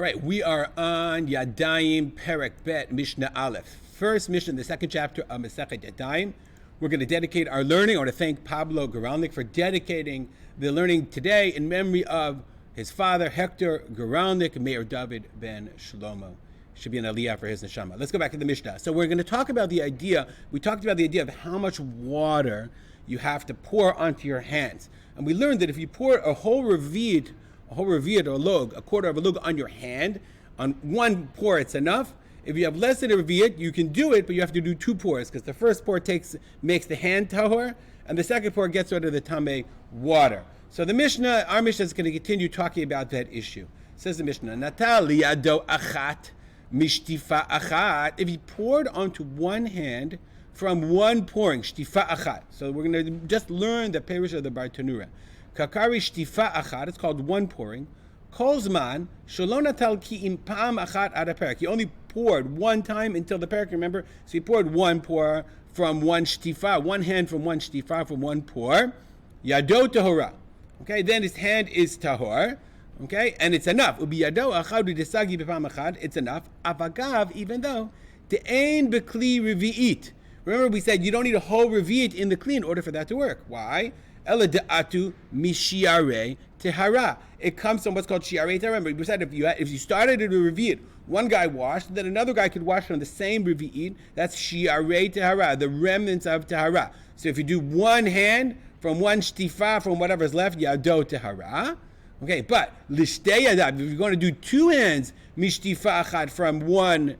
right, we are on Yadayim Perek Bet Mishnah Aleph. First Mishnah in the second chapter of Masechet Yadayim. We're going to dedicate our learning. I want to thank Pablo Geralnik for dedicating the learning today in memory of his father, Hector Geralnik, Meir David ben Shlomo. Should be an aliyah for his neshama. Let's go back to the Mishnah. So we're going to talk about the idea, we talked about the idea of how much water you have to pour onto your hands. And we learned that if you pour a whole revi'it or log, a quarter of a log on your hand, on one pour it's enough. If you have less than a revi'it, you can do it, but you have to do two pours, because the first pour makes the hand tahor, and the second pour gets rid of the tameh water. So the Mishnah, our Mishnah is going to continue talking about that issue. Says the Mishnah, Natal liyado achat mishtifa achat. If he poured onto one hand from one pouring, shtifa achat. So we're going to just learn the perush of the Bar Tanura. Kakari shtifa achat, it's called one pouring. Kolzman, shalon natal ki im pam achat ad perek. He only poured one time until the perek, remember? So he poured one pour from one shtifa, one hand from one shtifa, from one pour. Yado tahora. Okay, then his hand is tahor. Okay, and it's enough. Ubi yado achad udesagi b'pam achad. It's enough. Avagav, even though the ein bekli revi'it. Remember, we said you don't need a whole revi'it in the kli in order for that to work. Why? Ela de'atu mishiare tehara. It comes from what's called shiare tehara. Remember, we said if you started at a revi'it, one guy washed, then another guy could wash from the same revi'it. That's shiare tehara, the remnants of tehara. So if you do one hand from one shtifa, from whatever's left, yado tehara. Okay, but lishtei yadav, if you're going to do two hands, mishtifa achad from one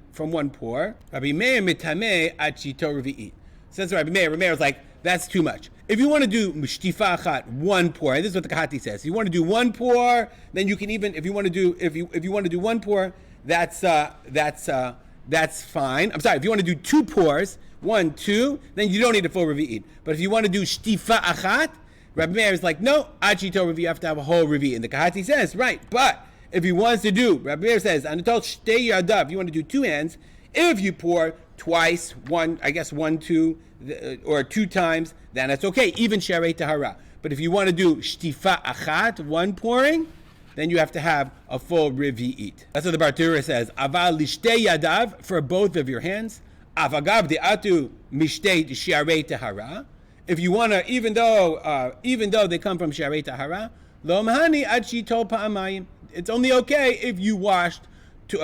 pour, Rabbi Meir mitameh ad shito revi'it. Says Rabbi Meir is like, that's too much. If you want to do mishtifa achad, one pour, and this is what the Kahati says. If you want to do one pour, then you can even, if you want to do one pour, that's fine. I'm sorry, if you want to do two pours, 1, 2, then you don't need a full revi'it. But if you want to do shtifa achat, Rabbi Meir is like, no, achito revi, you have to have a whole revi. And the Kahati says, right, but if he wants to do, Rabbi Meir says, Anatol shtei yadav, you want to do two hands, if you pour twice, 1, 2, or 2 times, then it's okay, even sharei tahara. But if you want to do shtifa achat, one pouring, then you have to have a full revi'it. That's what the Bar Torah says, aval lishtei yadav, for both of your hands, avagav de'atu mishtei sharei tahara. If you want to, even though they come from Sharei Tahara, Lo Mahani Ad Shito Pa'amayim. It's only okay if you washed 2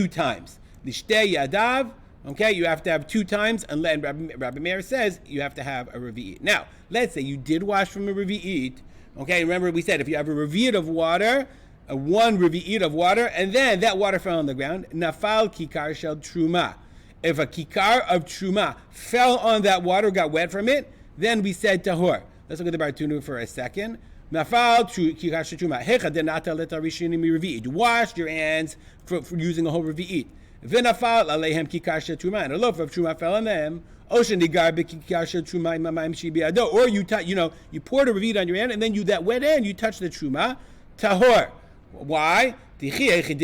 times. Lishtei Yadav, okay, you have to have 2 times, and Rabbi Meir says you have to have a revi'it. Now, let's say you did wash from a revi'it, okay, remember we said if you have a revi'it of water, one revi'it of water, and then that water fell on the ground, Nafal Kikar Shel Truma. If a kikar of truma fell on that water, got wet from it, then we said tahor. Let's look at the Bar Tunu for a second. Nafal kikar truma. Hecha denata leta rishinim revi'it. Wash your hands for using a whole revi'it. V'nafal aleihem kikar truma. And a loaf of truma fell on them. Oshen digar bekikar truma imamayim shibiado. Or you poured a revi'it on your hand, and then that wet hand you touch the truma. Tahor. Why? Just like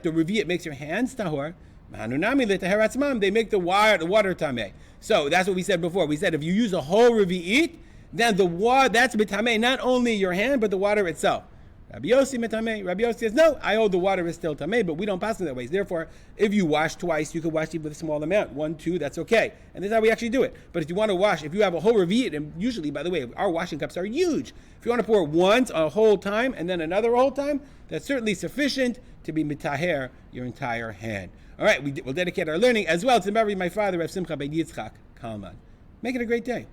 the revi'it makes your hands tahor. They make the water tameh. So that's what we said before. We said if you use a whole revi'it, then the water, that's betameh, not only your hand, but the water itself. Rabbi Yossi metameh. Rabbi Yossi says, no, I hold the water is still tameh, but we don't pass it that way. Therefore, if you wash twice, you can wash even with a small amount. 1, 2, that's okay. And this is how we actually do it. But if you want to wash, if you have a whole revi'it, and usually, by the way, our washing cups are huge. If you want to pour once a whole time, and then another whole time, that's certainly sufficient to be mitaher your entire hand. All right, we'll dedicate our learning as well to the memory of my father, Rav Simcha ben Yitzchak Kalman. Make it a great day.